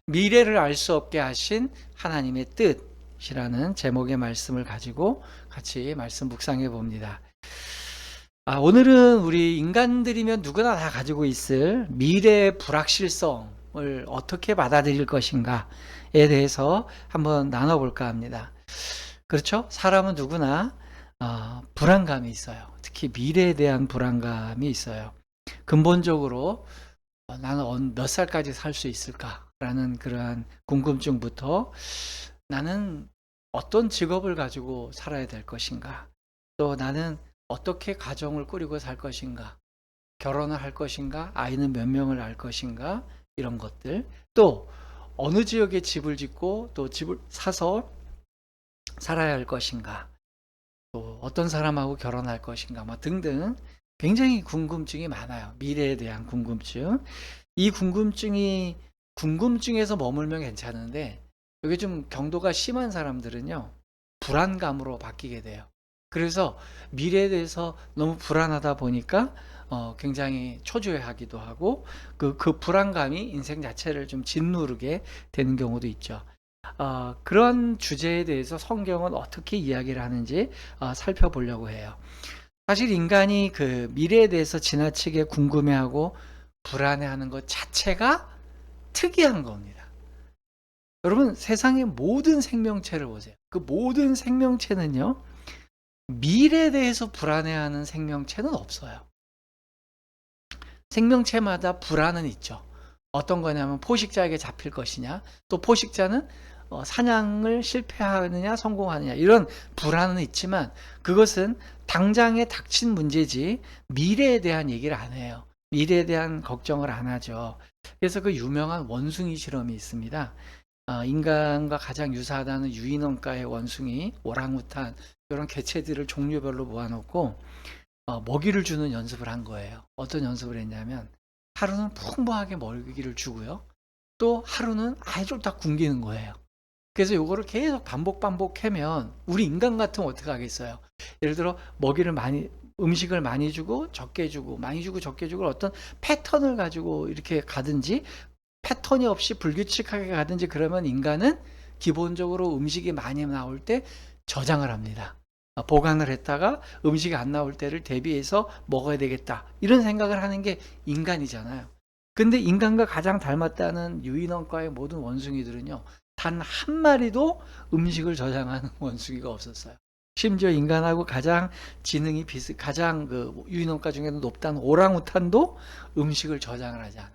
미래를 알 수 없게 하신 하나님의 뜻이라는 제목의 말씀을 가지고 같이 말씀 묵상해 봅니다. 오늘은 우리 인간들이면 누구나 다 가지고 있을 미래의 불확실성을 어떻게 받아들일 것인가에 대해서 한번 나눠볼까 합니다. 그렇죠? 사람은 누구나 불안감이 있어요. 특히 미래에 대한 불안감이 있어요. 근본적으로 나는 몇 살까지 살 수 있을까라는 그러한 궁금증부터 나는 어떤 직업을 가지고 살아야 될 것인가, 또 나는 어떻게 가정을 꾸리고 살 것인가, 결혼을 할 것인가, 아이는 몇 명을 낳을 것인가, 이런 것들, 또 어느 지역에 집을 짓고 또 집을 사서 살아야 할 것인가, 또 어떤 사람하고 결혼할 것인가, 등등 굉장히 궁금증이 많아요. 미래에 대한 궁금증. 이 궁금증에서 머물면 괜찮은데, 이게 좀 경도가 심한 사람들은요, 불안감으로 바뀌게 돼요. 그래서 미래에 대해서 너무 불안하다 보니까 굉장히 초조해하기도 하고, 그 불안감이 인생 자체를 좀 짓누르게 되는 경우도 있죠. 그런 주제에 대해서 성경은 어떻게 이야기를 하는지 살펴보려고 해요. 사실 인간이 그 미래에 대해서 지나치게 궁금해하고 불안해하는 것 자체가 특이한 겁니다. 여러분, 세상의 모든 생명체를 보세요. 그 모든 생명체는요, 미래에 대해서 불안해하는 생명체는 없어요. 생명체마다 불안은 있죠. 어떤 거냐면 포식자에게 잡힐 것이냐, 또 포식자는 사냥을 실패하느냐 성공하느냐, 이런 불안은 있지만 그것은 당장에 닥친 문제지 미래에 대한 얘기를 안 해요. 미래에 대한 걱정을 안 하죠. 그래서 그 유명한 원숭이 실험이 있습니다. 인간과 가장 유사하다는 유인원과의 원숭이, 오랑우탄, 이런 개체들을 종류별로 모아놓고 먹이를 주는 연습을 한 거예요. 어떤 연습을 했냐면, 하루는 풍부하게 먹이를 주고요, 또 하루는 아예 쫄딱 굶기는 거예요. 그래서 요거를 계속 반복하면 우리 인간 같으면 어떻게 하겠어요? 예를 들어 음식을 많이 주고 적게 주고, 많이 주고 적게 주고, 어떤 패턴을 가지고 이렇게 가든지, 패턴이 없이 불규칙하게 가든지, 그러면 인간은 기본적으로 음식이 많이 나올 때 저장을 합니다. 보관을 했다가 음식이 안 나올 때를 대비해서 먹어야 되겠다, 이런 생각을 하는 게 인간이잖아요. 근데 인간과 가장 닮았다는 유인원과의 모든 원숭이들은요, 단 한 마리도 음식을 저장하는 원숭이가 없었어요. 심지어 인간하고 가장 지능이 가장 유인원과 중에도 높다는 오랑우탄도 음식을 저장을 하지 않아요.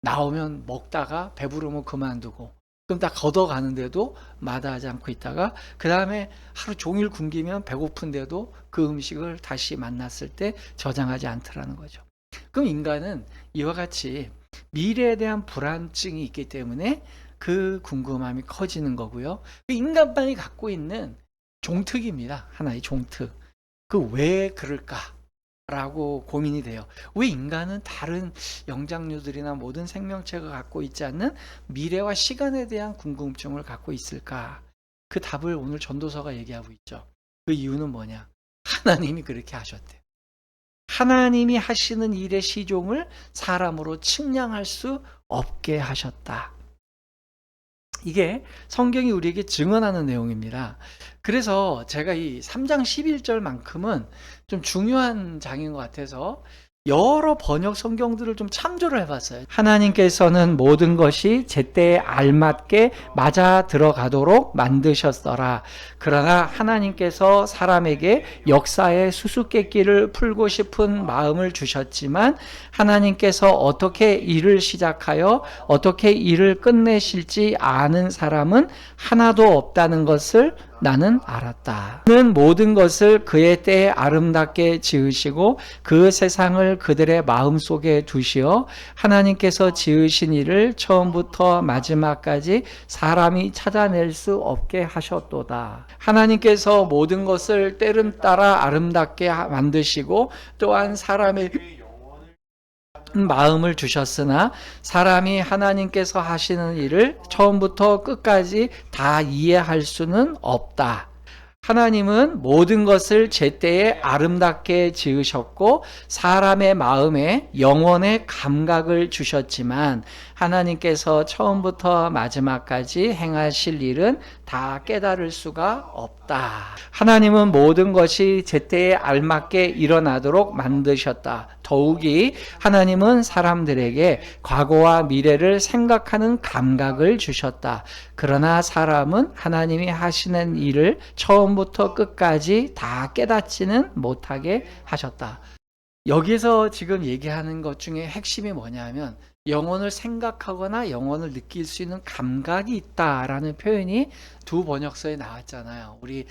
나오면 먹다가 배부르면 그만두고, 그럼 다 걷어가는데도 마다하지 않고 있다가, 그 다음에 하루 종일 굶기면 배고픈데도 그 음식을 다시 만났을 때 저장하지 않더라는 거죠. 그럼 인간은 이와 같이 미래에 대한 불안증이 있기 때문에 그 궁금함이 커지는 거고요. 그 인간만이 갖고 있는 종특입니다. 하나의 종특. 그 왜 그럴까? 라고 고민이 돼요. 왜 인간은 다른 영장류들이나 모든 생명체가 갖고 있지 않는 미래와 시간에 대한 궁금증을 갖고 있을까? 그 답을 오늘 전도서가 얘기하고 있죠. 그 이유는 뭐냐? 하나님이 그렇게 하셨대요. 하나님이 하시는 일의 시종을 사람으로 측량할 수 없게 하셨다. 이게 성경이 우리에게 증언하는 내용입니다. 그래서 제가 이 3장 11절만큼은 좀 중요한 장인 것 같아서 여러 번역 성경들을 좀 참조를 해봤어요. 하나님께서는 모든 것이 제때에 알맞게 맞아 들어가도록 만드셨더라. 그러나 하나님께서 사람에게 역사의 수수께끼를 풀고 싶은 마음을 주셨지만, 하나님께서 어떻게 일을 시작하여 어떻게 일을 끝내실지 아는 사람은 하나도 없다는 것을 나는 알았다. 그는 모든 것을 그의 때에 아름답게 지으시고 그 세상을 그들의 마음속에 두시어 하나님께서 지으신 일을 처음부터 마지막까지 사람이 찾아낼 수 없게 하셨도다. 하나님께서 모든 것을 때름 따라 아름답게 만드시고 또한 사람의 마음을 주셨으나 사람이 하나님께서 하시는 일을 처음부터 끝까지 다 이해할 수는 없다. 하나님은 모든 것을 제때에 아름답게 지으셨고 사람의 마음에 영혼의 감각을 주셨지만 하나님께서 처음부터 마지막까지 행하실 일은 다 깨달을 수가 없다. 하나님은 모든 것이 제때에 알맞게 일어나도록 만드셨다. 더욱이 하나님은 사람들에게 과거와 미래를 생각하는 감각을 주셨다. 그러나 사람은 하나님이 하시는 일을 처음부터 끝까지 다 깨닫지는 못하게 하셨다. 여기서 지금 얘기하는 것 중에 핵심이 뭐냐면 영혼을 생각하거나 영혼을 느낄 수 있는 감각이 있다라는 표현이 두 번역서에 나왔잖아요. 우리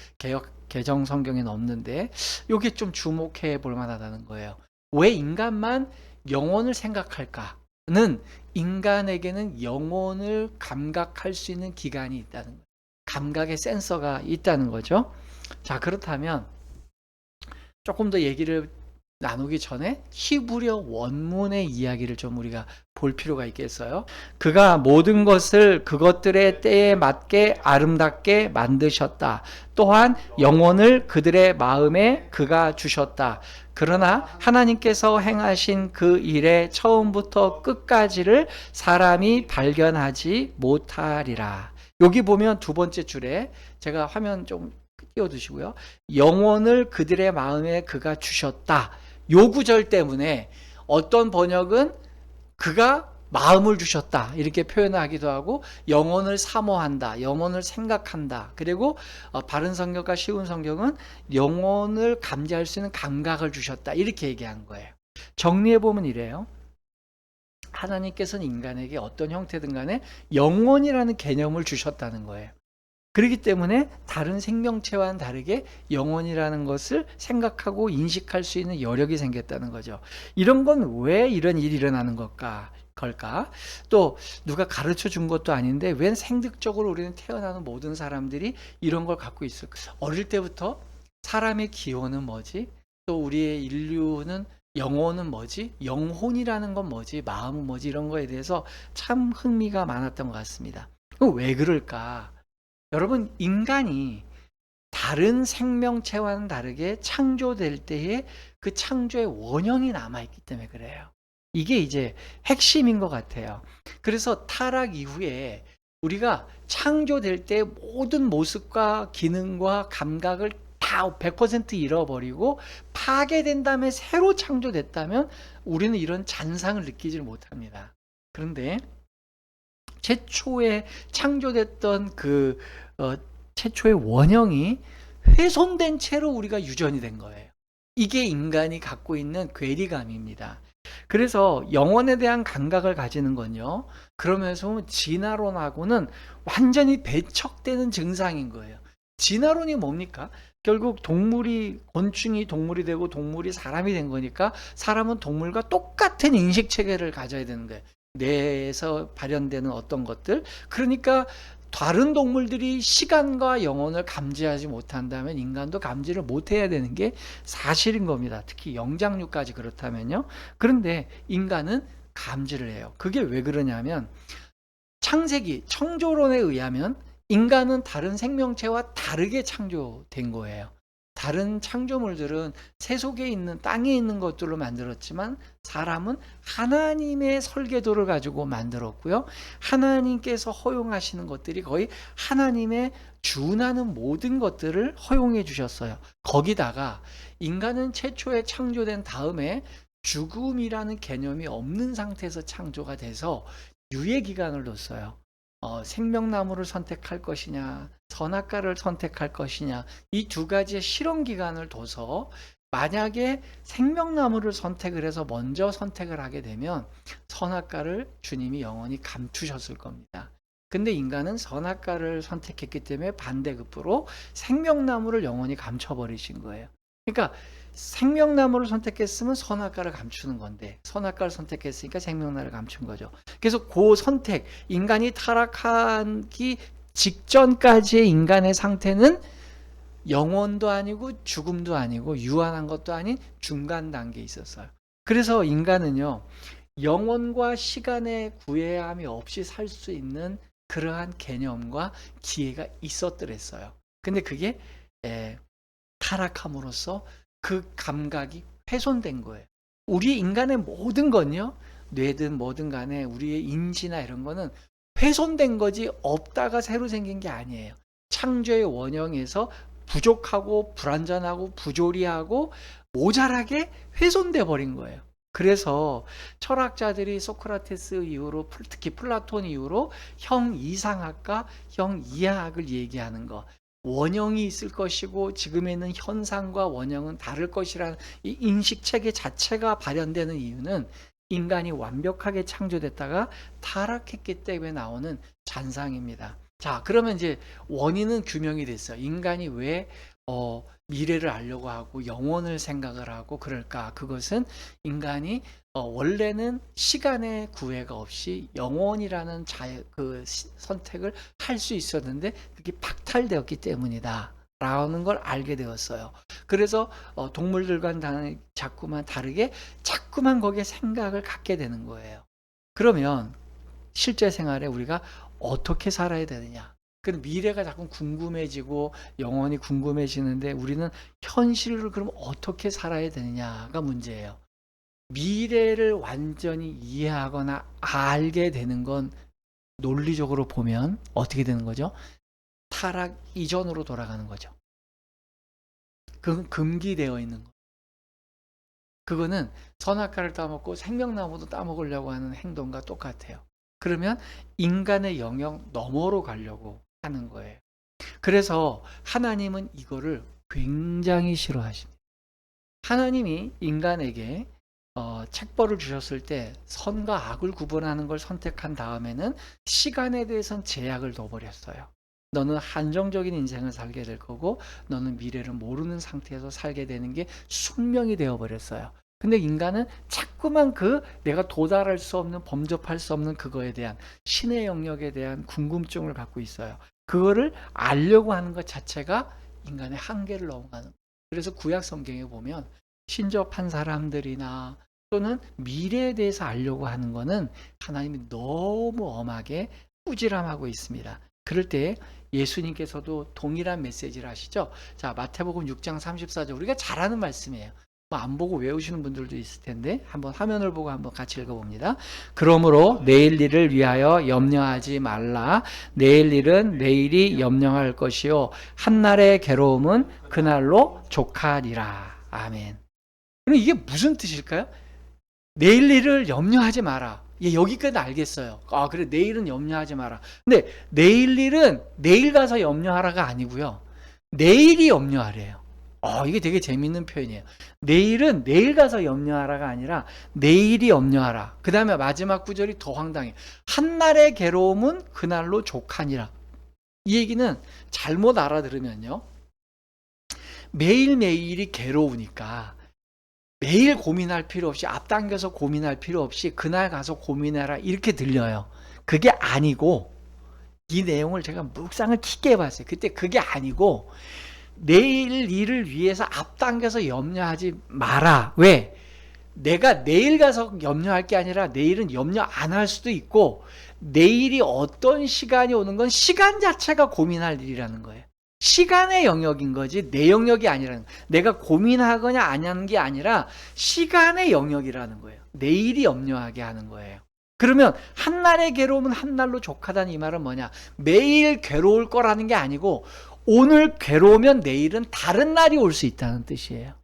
개정 성경에는 없는데 이게 좀 주목해 볼 만하다는 거예요. 왜 인간만 영혼을 생각할까는 인간에게는 영혼을 감각할 수 있는 기관이 있다는 거예요. 감각의 센서가 있다는 거죠. 자, 그렇다면 조금 더 얘기를 나누기 전에 히브리어 원문의 이야기를 좀 우리가 볼 필요가 있겠어요. 그가 모든 것을 그것들의 때에 맞게 아름답게 만드셨다. 또한 영혼을 그들의 마음에 그가 주셨다. 그러나 하나님께서 행하신 그 일의 처음부터 끝까지를 사람이 발견하지 못하리라. 여기 보면 두 번째 줄에 제가 화면 좀 띄워두시고요. 영혼을 그들의 마음에 그가 주셨다. 요 구절 때문에 어떤 번역은 그가 마음을 주셨다 이렇게 표현하기도 하고 영혼을 사모한다, 영혼을 생각한다. 그리고 바른 성경과 쉬운 성경은 영혼을 감지할 수 있는 감각을 주셨다 이렇게 얘기한 거예요. 정리해보면 이래요. 하나님께서는 인간에게 어떤 형태든 간에 영혼이라는 개념을 주셨다는 거예요. 그렇기 때문에 다른 생명체와는 다르게 영혼이라는 것을 생각하고 인식할 수 있는 여력이 생겼다는 거죠. 이런 건 왜 이런 일이 일어나는 걸까? 또 누가 가르쳐 준 것도 아닌데 왜 생득적으로 우리는 태어나는 모든 사람들이 이런 걸 갖고 있을까? 어릴 때부터 사람의 기원은 뭐지? 또 우리의 인류는 영혼은 뭐지? 영혼이라는 건 뭐지? 마음은 뭐지? 이런 거에 대해서 참 흥미가 많았던 것 같습니다. 왜 그럴까? 여러분, 인간이 다른 생명체와는 다르게 창조될 때에 그 창조의 원형이 남아있기 때문에 그래요. 이게 이제 핵심인 것 같아요. 그래서 타락 이후에 우리가 창조될 때 모든 모습과 기능과 감각을 다 100% 잃어버리고 파괴된 다음에 새로 창조됐다면 우리는 이런 잔상을 느끼지 못합니다. 그런데 최초에 창조됐던 그 최초의 원형이 훼손된 채로 우리가 유전이 된 거예요. 이게 인간이 갖고 있는 괴리감입니다. 그래서 영혼에 대한 감각을 가지는 건요, 그러면서 진화론하고는 완전히 배척되는 증상인 거예요. 진화론이 뭡니까? 결국 곤충이 동물이 되고 동물이 사람이 된 거니까 사람은 동물과 똑같은 인식 체계를 가져야 되는 거예요. 뇌에서 발현되는 어떤 것들. 그러니까 다른 동물들이 시간과 영혼을 감지하지 못한다면 인간도 감지를 못해야 되는 게 사실인 겁니다. 특히 영장류까지 그렇다면요. 그런데 인간은 감지를 해요. 그게 왜 그러냐면 창세기, 창조론에 의하면 인간은 다른 생명체와 다르게 창조된 거예요. 다른 창조물들은 세속에 있는 땅에 있는 것들로 만들었지만 사람은 하나님의 설계도를 가지고 만들었고요. 하나님께서 허용하시는 것들이 거의 하나님의 준하는 모든 것들을 허용해 주셨어요. 거기다가 인간은 최초에 창조된 다음에 죽음이라는 개념이 없는 상태에서 창조가 돼서 유예 기간을 뒀어요. 생명나무를 선택할 것이냐, 선악과를 선택할 것이냐, 이 두 가지의 실험 기간을 둬서 만약에 생명나무를 선택을 해서 먼저 선택을 하게 되면 선악과를 주님이 영원히 감추셨을 겁니다. 근데 인간은 선악과를 선택했기 때문에 반대급부로 생명나무를 영원히 감춰버리신 거예요. 그러니까 생명나무를 선택했으면 선악과를 감추는 건데 선악과를 선택했으니까 생명나무를 감춘 거죠. 그래서 그 선택, 인간이 타락하기 직전까지의 인간의 상태는 영혼도 아니고 죽음도 아니고 유한한 것도 아닌 중간 단계에 있었어요. 그래서 인간은요, 영혼과 시간의 구애함이 없이 살 수 있는 그러한 개념과 기회가 있었더랬어요. 근데 그게 타락함으로써 그 감각이 훼손된 거예요. 우리 인간의 모든 건요, 뇌든 뭐든 간에 우리의 인지나 이런 거는 훼손된 거지 없다가 새로 생긴 게 아니에요. 창조의 원형에서 부족하고 불완전하고 부조리하고 모자라게 훼손돼 버린 거예요. 그래서 철학자들이 소크라테스 이후로, 특히 플라톤 이후로 형 이상학과 형 이하학을 얘기하는 거, 원형이 있을 것이고 지금에는 현상과 원형은 다를 것이라는 이 인식체계 자체가 발현되는 이유는 인간이 완벽하게 창조됐다가 타락했기 때문에 나오는 잔상입니다. 자, 그러면 이제 원인은 규명이 됐어요. 인간이 왜 미래를 알려고 하고 영원을 생각을 하고 그럴까? 그것은 인간이 원래는 시간의 구애가 없이 영원이라는 선택을 할 수 있었는데 그게 박탈되었기 때문이다 라는 걸 알게 되었어요. 그래서 동물들과는 자꾸만 다르게 자꾸만 거기에 생각을 갖게 되는 거예요. 그러면 실제 생활에 우리가 어떻게 살아야 되느냐? 그 미래가 자꾸 궁금해지고 영원히 궁금해지는데 우리는 현실을 그럼 어떻게 살아야 되느냐가 문제예요. 미래를 완전히 이해하거나 알게 되는 건 논리적으로 보면 어떻게 되는 거죠? 타락 이전으로 돌아가는 거죠. 그건 금기되어 있는 거. 그거는 선악과를 따먹고 생명나무도 따먹으려고 하는 행동과 똑같아요. 그러면 인간의 영역 너머로 가려고 하는 거예요. 그래서 하나님은 이거를 굉장히 싫어하십니다. 하나님이 인간에게 책벌을 주셨을 때 선과 악을 구분하는 걸 선택한 다음에는 시간에 대해서는 제약을 둬버렸어요. 너는 한정적인 인생을 살게 될 거고 너는 미래를 모르는 상태에서 살게 되는 게 숙명이 되어버렸어요. 근데 인간은 자꾸만 내가 도달할 수 없는, 범접할 수 없는 그거에 대한 신의 영역에 대한 궁금증을 갖고 있어요. 그거를 알려고 하는 것 자체가 인간의 한계를 넘어가는 거예요. 그래서 구약 성경에 보면 신접한 사람들이나 또는 미래에 대해서 알려고 하는 거는 하나님이 너무 엄하게 꾸지람하고 있습니다. 그럴 때 예수님께서도 동일한 메시지를 하시죠. 자, 마태복음 6장 34절 우리가 잘 아는 말씀이에요. 안 보고 외우시는 분들도 있을 텐데 한번 화면을 보고 한번 같이 읽어봅니다. 그러므로 내일 일을 위하여 염려하지 말라. 내일 일은 내일이 염려할 것이요 한날의 괴로움은 그날로 족하리라. 아멘. 그럼 이게 무슨 뜻일까요? 내일 일을 염려하지 마라. 예, 여기까지 알겠어요. 아, 그래, 내일은 염려하지 마라. 근데 내일 일은 내일 가서 염려하라가 아니고요. 내일이 염려하래요. 이게 되게 재밌는 표현이에요. 내일은 내일 가서 염려하라가 아니라 내일이 염려하라. 그 다음에 마지막 구절이 더 황당해요. 한날의 괴로움은 그날로 족하니라. 이 얘기는 잘못 알아들으면요. 매일매일이 괴로우니까 매일 고민할 필요 없이 앞당겨서 고민할 필요 없이 그날 가서 고민해라 이렇게 들려요. 그게 아니고 이 내용을 제가 묵상을 깊게 해봤어요. 그때 그게 아니고 내일 일을 위해서 앞당겨서 염려하지 마라. 왜? 내가 내일 가서 염려할 게 아니라 내일은 염려 안 할 수도 있고 내일이 어떤 시간이 오는 건 시간 자체가 고민할 일이라는 거예요. 시간의 영역인 거지 내 영역이 아니라는 거예요. 내가 고민하거나 안 하는 게 아니라 시간의 영역이라는 거예요. 내일이 염려하게 하는 거예요. 그러면 한날의 괴로움은 한날로 족하다는 이 말은 뭐냐? 매일 괴로울 거라는 게 아니고 오늘 괴로우면 내일은 다른 날이 올 수 있다는 뜻이에요.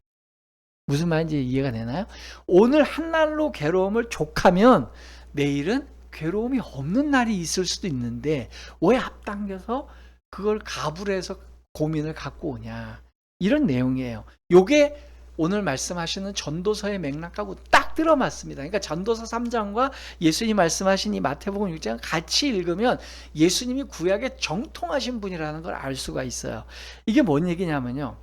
무슨 말인지 이해가 되나요? 오늘 한날로 괴로움을 족하면 내일은 괴로움이 없는 날이 있을 수도 있는데 왜 앞당겨서 그걸 가불해서 고민을 갖고 오냐. 이런 내용이에요. 요게 오늘 말씀하시는 전도서의 맥락하고 딱 들어맞습니다. 그러니까 전도서 3장과 예수님이 말씀하신 이 마태복음 6장 같이 읽으면 예수님이 구약에 정통하신 분이라는 걸 알 수가 있어요. 이게 뭔 얘기냐면요.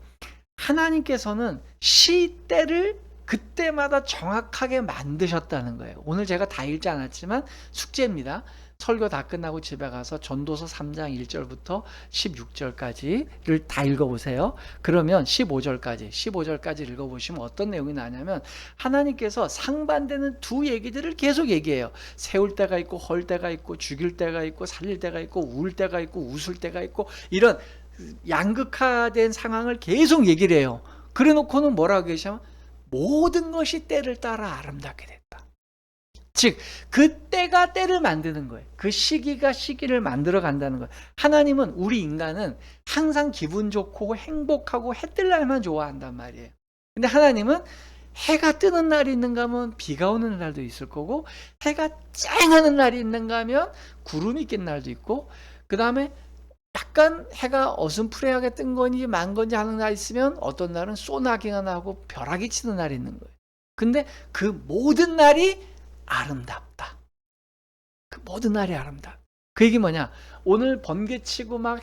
하나님께서는 시대를 그때마다 정확하게 만드셨다는 거예요. 오늘 제가 다 읽지 않았지만 숙제입니다. 설교 다 끝나고 집에 가서 전도서 3장 1절부터 16절까지를 다 읽어보세요. 그러면 15절까지 읽어보시면 어떤 내용이 나냐면 하나님께서 상반되는 두 얘기들을 계속 얘기해요. 세울 때가 있고 헐 때가 있고 죽일 때가 있고 살릴 때가 있고 울 때가 있고 웃을 때가 있고 이런 양극화된 상황을 계속 얘기를 해요. 그래 놓고는 뭐라고 계시냐면 모든 것이 때를 따라 아름답게 됐다. 즉 그 때가 때를 만드는 거예요. 그 시기가 시기를 만들어 간다는 거예요. 하나님은, 우리 인간은 항상 기분 좋고 행복하고 해 뜰 날만 좋아한단 말이에요. 근데 하나님은 해가 뜨는 날이 있는가 하면 비가 오는 날도 있을 거고, 해가 쨍하는 날이 있는가 하면 구름이 낀 날도 있고, 그 다음에 약간 해가 어슴푸레하게 뜬 건지 만 건지 하는 날 있으면 어떤 날은 소나기가 나고 벼락이 치는 날이 있는 거예요. 근데 그 모든 날이 아름답다. 그 모든 날이 아름답다. 그 얘기 뭐냐? 오늘 번개 치고 막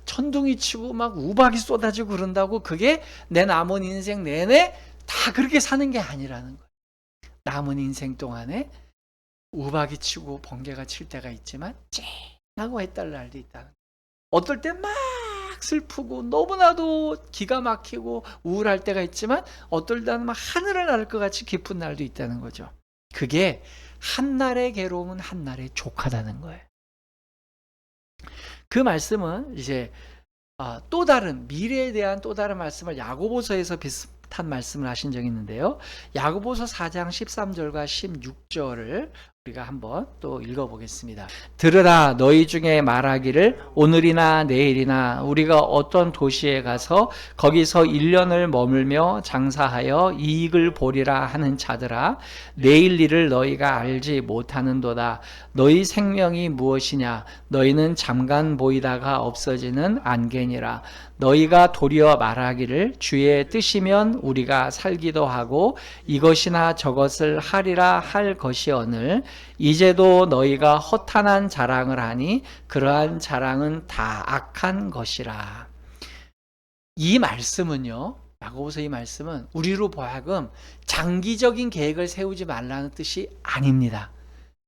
천둥이 치고 막 우박이 쏟아지고 그런다고 그게 내 남은 인생 내내 다 그렇게 사는 게 아니라는 거예요. 남은 인생 동안에 우박이 치고 번개가 칠 때가 있지만 쨍하고 해 뜰 날도 있다는 거예요. 어떨 때 막 슬프고 너무나도 기가 막히고 우울할 때가 있지만 어떨 때는 막 하늘을 날 것 같이 기쁜 날도 있다는 거죠. 그게 한날의 괴로움은 한날의 족하다는 거예요. 그 말씀은 이제 또 다른 미래에 대한 또 다른 말씀을 야고보서에서 비슷한 말씀을 하신 적이 있는데요. 야고보서 4장 13절과 16절을 우리가 한번 또 읽어보겠습니다. 들으라, 너희 중에 말하기를 오늘이나 내일이나 우리가 어떤 도시에 가서 거기서 1년을 머물며 장사하여 이익을 보리라 하는 자들아, 내일 일을 너희가 알지 못하는도다. 너희 생명이 무엇이냐? 너희는 잠깐 보이다가 없어지는 안개니라. 너희가 도리어 말하기를 주의 뜻이면 우리가 살기도 하고 이것이나 저것을 하리라 할 것이오늘 이제도 너희가 허탄한 자랑을 하니 그러한 자랑은 다 악한 것이라. 이 말씀은요, 야고보서 이 말씀은 우리로 보아하금 장기적인 계획을 세우지 말라는 뜻이 아닙니다.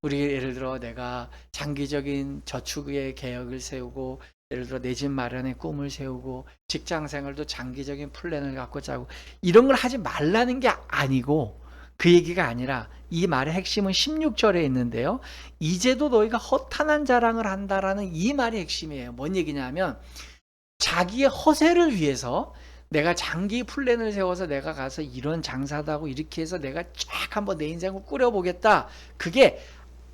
우리 예를 들어 내가 장기적인 저축의 계획을 세우고, 예를 들어 내 집 마련의 꿈을 세우고, 직장 생활도 장기적인 플랜을 갖고 짜고, 이런 걸 하지 말라는 게 아니고, 그 얘기가 아니라 이 말의 핵심은 16절에 있는데요. 이제도 너희가 허탄한 자랑을 한다라는 이 말이 핵심이에요. 뭔 얘기냐면 자기의 허세를 위해서 내가 장기 플랜을 세워서 내가 가서 이런 장사도 하고 이렇게 해서 내가 쫙 한번 내 인생을 꾸려보겠다. 그게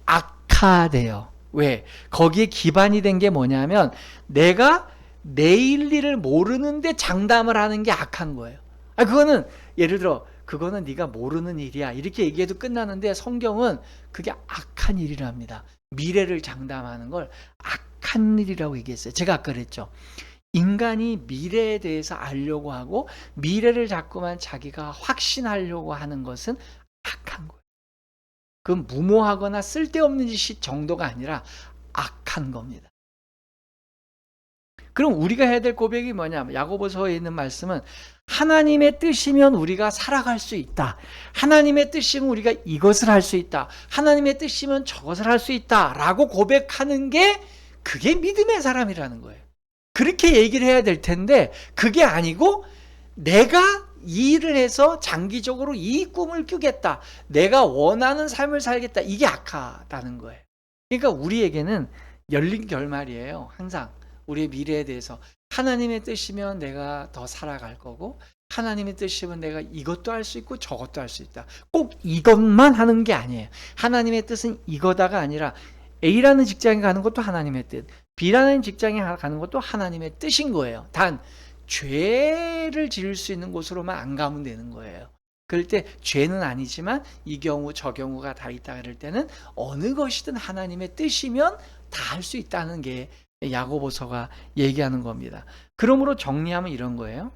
악화돼요. 왜? 거기에 기반이 된 게 뭐냐면 내가 내일 일을 모르는데 장담을 하는 게 악한 거예요. 그거는 예를 들어 그거는 네가 모르는 일이야 이렇게 얘기해도 끝나는데 성경은 그게 악한 일이랍니다. 미래를 장담하는 걸 악한 일이라고 얘기했어요. 제가 아까 그랬죠. 인간이 미래에 대해서 알려고 하고 미래를 자꾸만 자기가 확신하려고 하는 것은 악한 거예요. 그건 무모하거나 쓸데없는 짓이 정도가 아니라 악한 겁니다. 그럼 우리가 해야 될 고백이 뭐냐? 야고보서에 있는 말씀은 하나님의 뜻이면 우리가 살아갈 수 있다. 하나님의 뜻이면 우리가 이것을 할 수 있다. 하나님의 뜻이면 저것을 할 수 있다. 라고 고백하는 게 그게 믿음의 사람이라는 거예요. 그렇게 얘기를 해야 될 텐데 그게 아니고 내가 이 일을 해서 장기적으로 이 꿈을 꾸겠다. 내가 원하는 삶을 살겠다. 이게 악하다는 거예요. 그러니까 우리에게는 열린 결말이에요. 항상. 우리의 미래에 대해서 하나님의 뜻이면 내가 더 살아갈 거고 하나님의 뜻이면 내가 이것도 할 수 있고 저것도 할 수 있다. 꼭 이것만 하는 게 아니에요. 하나님의 뜻은 이거다가 아니라 A라는 직장에 가는 것도 하나님의 뜻, B라는 직장에 가는 것도 하나님의 뜻인 거예요. 단 죄를 지을 수 있는 곳으로만 안 가면 되는 거예요. 그럴 때 죄는 아니지만 이 경우 저 경우가 다 있다 그럴 때는 어느 것이든 하나님의 뜻이면 다 할 수 있다는 게 야고보서가 얘기하는 겁니다. 그러므로 정리하면 이런 거예요.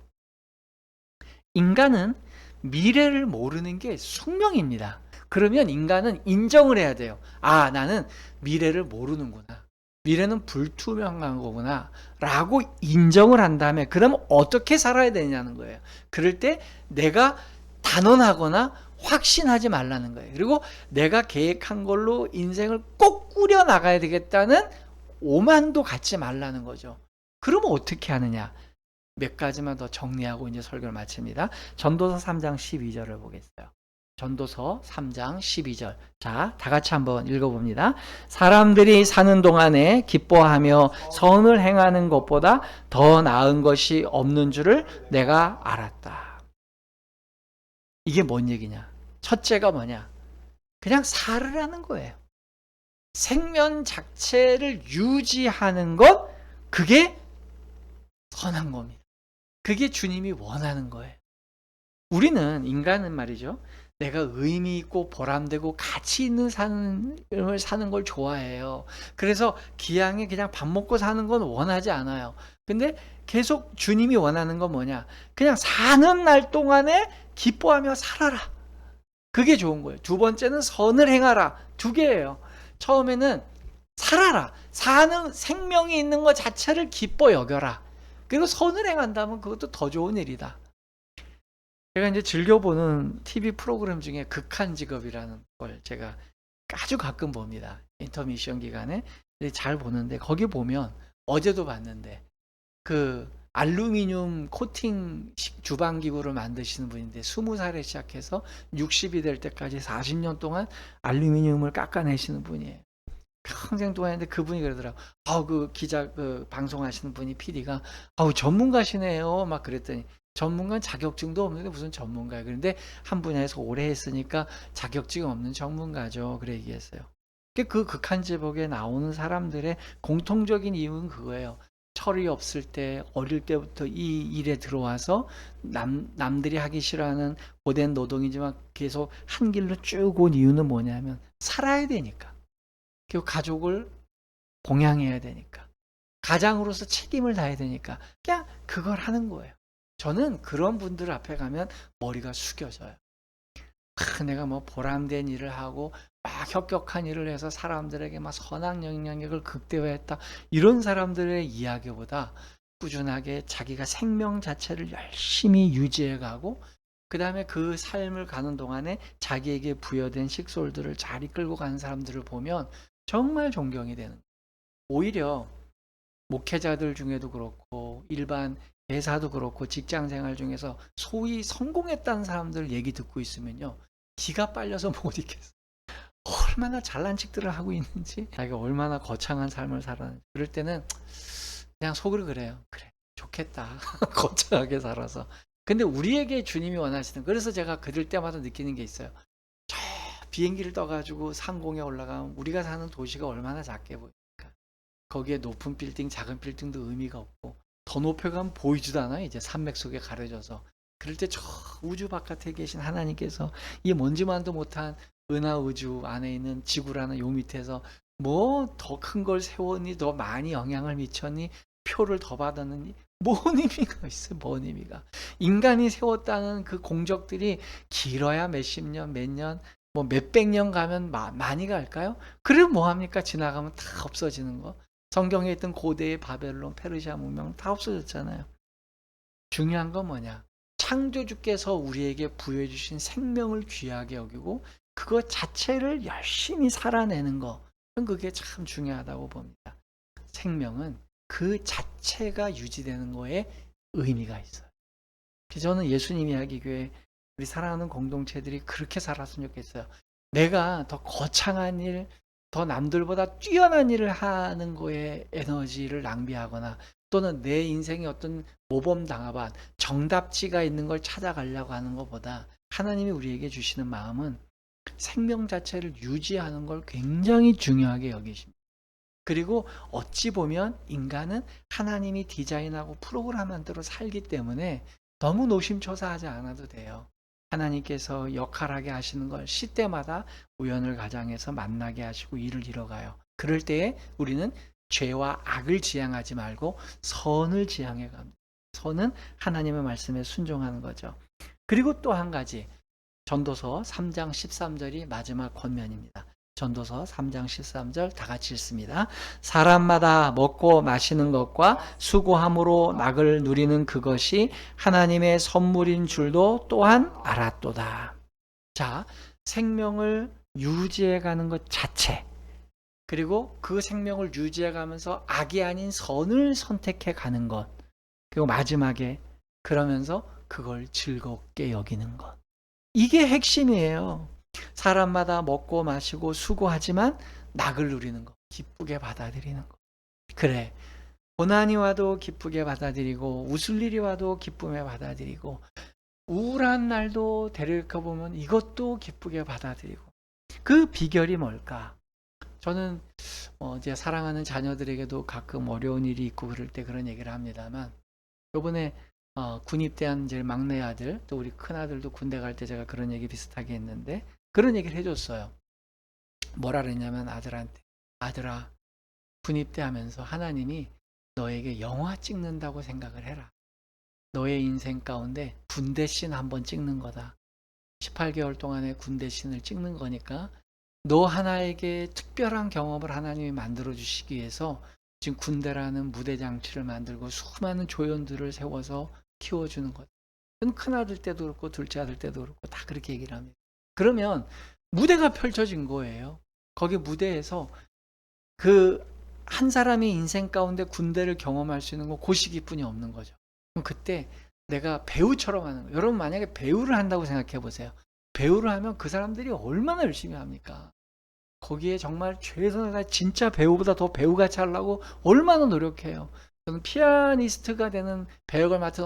인간은 미래를 모르는 게 숙명입니다. 그러면 인간은 인정을 해야 돼요. 나는 미래를 모르는구나. 미래는 불투명한 거구나. 라고 인정을 한 다음에 그럼 어떻게 살아야 되냐는 거예요. 그럴 때 내가 단언하거나 확신하지 말라는 거예요. 그리고 내가 계획한 걸로 인생을 꼭 꾸려 나가야 되겠다는 오만도 갖지 말라는 거죠. 그러면 어떻게 하느냐? 몇 가지만 더 정리하고 이제 설교를 마칩니다. 전도서 3장 12절을 보겠어요. 전도서 3장 12절. 자, 다 같이 한번 읽어봅니다. 사람들이 사는 동안에 기뻐하며 선을 행하는 것보다 더 나은 것이 없는 줄을 내가 알았다. 이게 뭔 얘기냐? 첫째가 뭐냐? 그냥 살으라는 거예요. 생명 자체를 유지하는 것, 그게 선한 겁니다. 그게 주님이 원하는 거예요. 우리는, 인간은 말이죠, 내가 의미 있고 보람되고 가치 있는 삶을 사는 걸 좋아해요. 그래서 기왕에 그냥 밥 먹고 사는 건 원하지 않아요. 근데 계속 주님이 원하는 건 뭐냐? 그냥 사는 날 동안에 기뻐하며 살아라. 그게 좋은 거예요. 두 번째는 선을 행하라. 두 개예요. 처음에는 살아라. 사는 생명이 있는 것 자체를 기뻐 여겨라. 그리고 선을 행한다면 그것도 더 좋은 일이다. 제가 이제 즐겨보는 TV 프로그램 중에 극한 직업이라는 걸 제가 아주 가끔 봅니다. 인터미션 기간에 잘 보는데, 거기 보면 어제도 봤는데 그 알루미늄 코팅 주방기구를 만드시는 분인데 20살에 시작해서 60이 될 때까지 40년 동안 알루미늄을 깎아내시는 분이에요. 평생 동안 했는데 그분이 그러더라고. 그 기자, 방송하시는 분이 PD가 전문가시네요. 막 그랬더니, 전문가는 자격증도 없는데 무슨 전문가예요. 그런데 한 분야에서 오래 했으니까 자격증 없는 전문가죠. 그래 얘기했어요. 그 극한 제복에 나오는 사람들의 공통적인 이유는 그거예요. 철이 없을 때, 어릴 때부터 이 일에 들어와서 남들이 하기 싫어하는 고된 노동이지만 계속 한 길로 쭉 온 이유는 뭐냐면 살아야 되니까. 그리고 가족을 봉양해야 되니까, 가장으로서 책임을 다해야 되니까 그냥 그걸 하는 거예요. 저는 그런 분들 앞에 가면 머리가 숙여져요. 내가 뭐 보람된 일을 하고 막 혁혁한 일을 해서 사람들에게 막 선한 영향력을 극대화했다, 이런 사람들의 이야기보다 꾸준하게 자기가 생명 자체를 열심히 유지해가고, 그 다음에 그 삶을 가는 동안에 자기에게 부여된 식솔들을 잘 이끌고 가는 사람들을 보면 정말 존경이 되는 거예요. 오히려 목회자들 중에도 그렇고 일반 회사도 그렇고 직장생활 중에서 소위 성공했다는 사람들 얘기 듣고 있으면요, 기가 빨려서 못 있겠어요. 얼마나 잘난 척들을 하고 있는지, 자기가 얼마나 거창한 삶을 살았는지. 그럴 때는 그냥 속으로 그래요. 그래, 좋겠다. 거창하게 살아서. 근데 우리에게 주님이 원하시는, 그래서 제가 그럴 때마다 느끼는 게 있어요. 저 비행기를 떠가지고 상공에 올라가면 우리가 사는 도시가 얼마나 작게 보일까. 거기에 높은 빌딩, 작은 빌딩도 의미가 없고, 더 높여가면 보이지도 않아요. 이제 산맥 속에 가려져서. 그럴 때 저 우주 바깥에 계신 하나님께서 이 먼지만도 못한 은하 우주 안에 있는 지구라는 요 밑에서 뭐 더 큰 걸 세웠니, 더 많이 영향을 미쳤니, 표를 더 받았느니, 뭔 의미가 있어요. 뭔 의미가. 인간이 세웠다는 그 공적들이 길어야 몇십 년, 몇 년, 뭐 몇백 년 가면 많이 갈까요? 그럼 뭐합니까? 지나가면 다 없어지는 거. 성경에 있던 고대의 바벨론, 페르시아 문명 다 없어졌잖아요. 중요한 건 뭐냐? 창조주께서 우리에게 부여해 주신 생명을 귀하게 여기고 그것 자체를 열심히 살아내는 거, 그게 참 중요하다고 봅니다. 생명은 그 자체가 유지되는 거에 의미가 있어요. 저는 예수님 이야기 교회 우리 사랑하는 공동체들이 그렇게 살았으면 좋겠어요. 내가 더 거창한 일, 더 남들보다 뛰어난 일을 하는 거에 에너지를 낭비하거나, 또는 내 인생에 어떤 모범당합한 정답지가 있는 걸 찾아가려고 하는 것보다, 하나님이 우리에게 주시는 마음은 생명 자체를 유지하는 걸 굉장히 중요하게 여기십니다. 그리고 어찌 보면 인간은 하나님이 디자인하고 프로그램한 대로 살기 때문에 너무 노심초사하지 않아도 돼요. 하나님께서 역할하게 하시는 걸 시때마다 우연을 가장해서 만나게 하시고 일을 이뤄가요. 그럴 때에 우리는 죄와 악을 지향하지 말고 선을 지향해 갑니다. 선은 하나님의 말씀에 순종하는 거죠. 그리고 또 한 가지, 전도서 3장 13절이 마지막 권면입니다. 전도서 3장 13절 다 같이 읽습니다. 사람마다 먹고 마시는 것과 수고함으로 낙을 누리는 그것이 하나님의 선물인 줄도 또한 알았도다. 자, 생명을 유지해가는 것 자체, 그리고 그 생명을 유지해가면서 악이 아닌 선을 선택해 가는 것, 그리고 마지막에 그러면서 그걸 즐겁게 여기는 것. 이게 핵심이에요. 사람마다 먹고 마시고 수고하지만 낙을 누리는 거, 기쁘게 받아들이는 거. 그래, 고난이 와도 기쁘게 받아들이고 웃을 일이 와도 기쁨에 받아들이고 우울한 날도 되돌이켜보면 이것도 기쁘게 받아들이고. 그 비결이 뭘까? 저는 이제 사랑하는 자녀들에게도 가끔 어려운 일이 있고 그럴 때 그런 얘기를 합니다만, 요번에 군입대한 제일 막내 아들, 또 우리 큰 아들도 군대 갈 때 제가 그런 얘기 비슷하게 했는데 그런 얘기를 해줬어요. 뭐라 그랬냐면 아들한테, 아들아, 군입대하면서 하나님이 너에게 영화 찍는다고 생각을 해라. 너의 인생 가운데 군대씬 한번 찍는 거다. 18개월 동안의 군대씬을 찍는 거니까 너 하나에게 특별한 경험을 하나님이 만들어 주시기 위해서 지금 군대라는 무대 장치를 만들고 수많은 조연들을 세워서 키워주는 거다. 큰 아들 때도 그렇고 둘째 아들 때도 그렇고 다 그렇게 얘기를 합니다. 그러면 무대가 펼쳐진 거예요. 거기 무대에서 그 한 사람의 인생 가운데 군대를 경험할 수 있는 건 그 시기뿐이 없는 거죠. 그럼 그때 내가 배우처럼 하는 거예요. 여러분 만약에 배우를 한다고 생각해 보세요. 배우를 하면 그 사람들이 얼마나 열심히 합니까? 거기에 정말 최선을 다해 진짜 배우보다 더 배우같이 하려고 얼마나 노력해요. 저는 피아니스트가 되는 배역을 맡은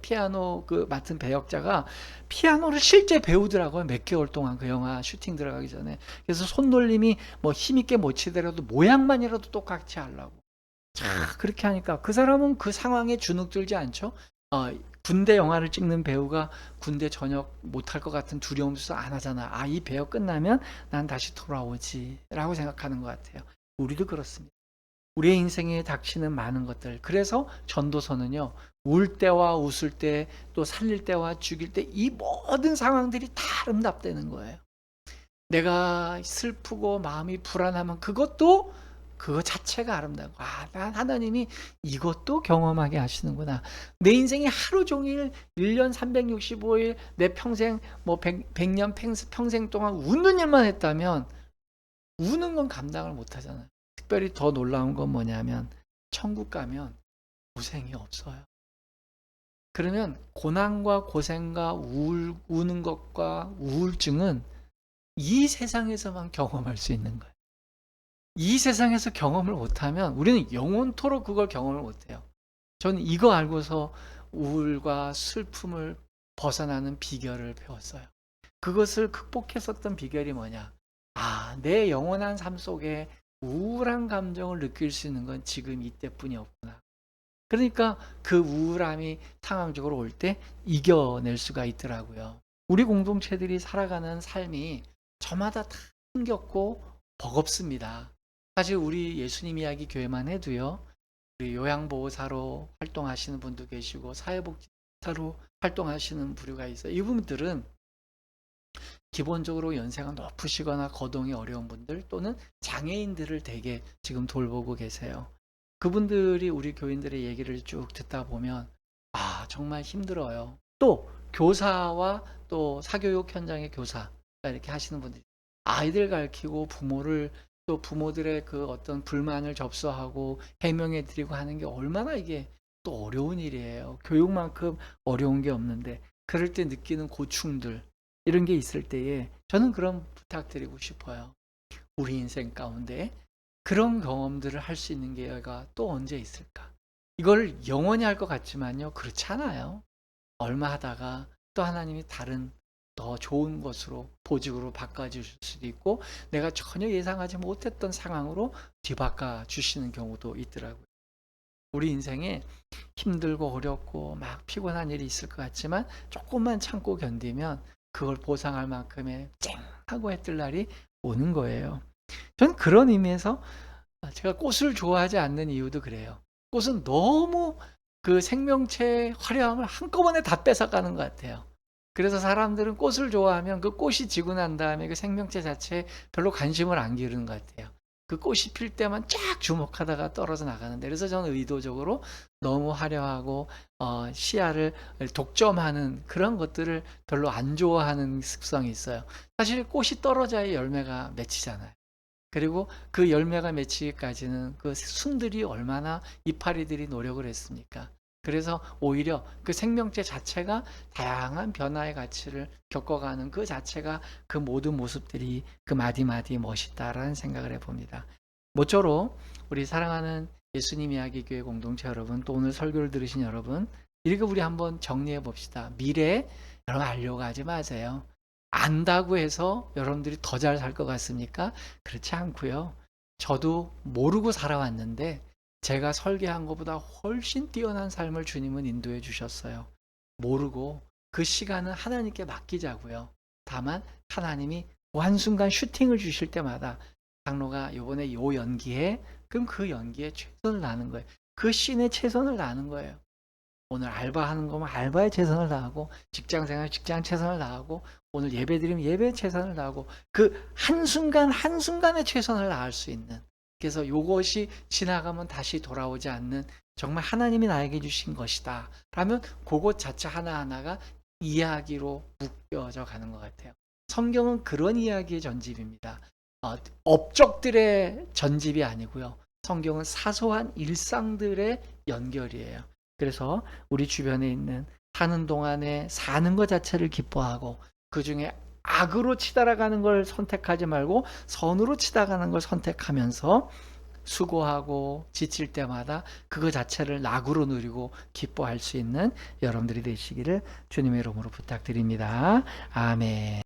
피아노 그 맡은 배역자가 피아노를 실제 배우더라고요. 몇 개월 동안 그 영화 슈팅 들어가기 전에. 그래서 손놀림이 뭐 힘있게 못 치더라도 모양만이라도 똑같이 하려고. 자, 그렇게 하니까 그 사람은 그 상황에 주눅들지 않죠. 군대 영화를 찍는 배우가 군대 전역 못할 것 같은 두려움도 안 하잖아. 아, 이 배역 끝나면 난 다시 돌아오지 라고 생각하는 것 같아요. 우리도 그렇습니다. 우리의 인생에 닥치는 많은 것들. 그래서 전도서는요, 울 때와 웃을 때, 또 살릴 때와 죽일 때 이 모든 상황들이 다 아름답다는 거예요. 내가 슬프고 마음이 불안하면 그것도 그거 자체가 아름다워. 아, 난 하나님이 이것도 경험하게 하시는구나. 내 인생이 하루 종일 1년 365일 내 평생 뭐 100년 평생 동안 웃는 일만 했다면 우는 건 감당을 못 하잖아요. 특별히 더 놀라운 건 뭐냐면 천국 가면 고생이 없어요. 그러면 고난과 고생과 우는 것과 우울증은 이 세상에서만 경험할 수 있는 거예요. 이 세상에서 경험을 못하면 우리는 영원토록 그걸 경험을 못해요. 저는 이거 알고서 우울과 슬픔을 벗어나는 비결을 배웠어요. 그것을 극복했었던 비결이 뭐냐? 아, 내 영원한 삶 속에 우울한 감정을 느낄 수 있는 건 지금 이때뿐이 없구나. 그러니까 그 우울함이 상황적으로 올 때 이겨낼 수가 있더라고요. 우리 공동체들이 살아가는 삶이 저마다 다 힘겹고 버겁습니다. 사실 우리 예수님 이야기 교회만 해도요, 우리 요양보호사로 활동하시는 분도 계시고 사회복지사로 활동하시는 부류가 있어요. 이분들은 기본적으로 연세가 높으시거나 거동이 어려운 분들 또는 장애인들을 되게 지금 돌보고 계세요. 그분들이 우리 교인들의 얘기를 쭉 듣다 보면 아, 정말 힘들어요. 또 교사와 또 사교육 현장의 교사 이렇게 하시는 분들이 아이들 가르치고 부모를 또 부모들의 그 어떤 불만을 접수하고 해명해 드리고 하는 게 얼마나 이게 또 어려운 일이에요. 교육만큼 어려운 게 없는데 그럴 때 느끼는 고충들 이런 게 있을 때에 저는 그런 부탁드리고 싶어요. 우리 인생 가운데 그런 경험들을 할 수 있는 기회가 또 언제 있을까? 이걸 영원히 할 것 같지만요, 그렇지 않아요. 얼마 하다가 또 하나님이 다른 더 좋은 것으로 보직으로 바꿔주실 수도 있고 내가 전혀 예상하지 못했던 상황으로 뒤바꿔 주시는 경우도 있더라고요. 우리 인생에 힘들고 어렵고 막 피곤한 일이 있을 것 같지만 조금만 참고 견디면 그걸 보상할 만큼의 쨍하고 해뜰 날이 오는 거예요. 저는 그런 의미에서 제가 꽃을 좋아하지 않는 이유도 그래요. 꽃은 너무 그 생명체의 화려함을 한꺼번에 다 뺏어가는 것 같아요. 그래서 사람들은 꽃을 좋아하면 그 꽃이 지고 난 다음에 그 생명체 자체에 별로 관심을 안 기르는 것 같아요. 그 꽃이 필 때만 쫙 주목하다가 떨어져 나가는데, 그래서 저는 의도적으로 너무 화려하고 시야를 독점하는 그런 것들을 별로 안 좋아하는 습성이 있어요. 사실 꽃이 떨어져야 열매가 맺히잖아요. 그리고 그 열매가 맺히기까지는 그 순들이 얼마나 이파리들이 노력을 했습니까? 그래서 오히려 그 생명체 자체가 다양한 변화의 가치를 겪어가는 그 자체가 그 모든 모습들이 그 마디마디 멋있다라는 생각을 해봅니다. 모쪼록 우리 사랑하는 예수님 이야기 교회 공동체 여러분, 또 오늘 설교를 들으신 여러분, 이렇게 우리 한번 정리해 봅시다. 미래 여러분 알려고 하지 마세요. 안다고 해서 여러분들이 더 잘 살 것 같습니까? 그렇지 않고요. 저도 모르고 살아왔는데 제가 설계한 것보다 훨씬 뛰어난 삶을 주님은 인도해 주셨어요. 모르고 그 시간은 하나님께 맡기자고요. 다만 하나님이 한순간 슈팅을 주실 때마다 장로가 요번에 요 연기에 그럼 그 연기에 최선을 다하는 거예요. 그 씬에 최선을 다하는 거예요. 오늘 알바하는 거면 알바에 최선을 다하고 직장생활 직장 최선을 다하고 오늘 예배드리면 예배에 최선을 다하고 그 한순간 한순간에 최선을 다할 수 있는, 그래서 요것이 지나가면 다시 돌아오지 않는 정말 하나님이 나에게 주신 것이다 라면 그것 자체 하나하나가 이야기로 묶여져 가는 것 같아요. 성경은 그런 이야기의 전집입니다. 업적들의 전집이 아니고요. 성경은 사소한 일상들의 연결이에요. 그래서 우리 주변에 있는 사는 동안에 사는 것 자체를 기뻐하고 그 중에 악으로 치달아가는 걸 선택하지 말고 선으로 치달아가는 걸 선택하면서 수고하고 지칠 때마다 그거 자체를 낙으로 누리고 기뻐할 수 있는 여러분들이 되시기를 주님의 이름으로 부탁드립니다. 아멘.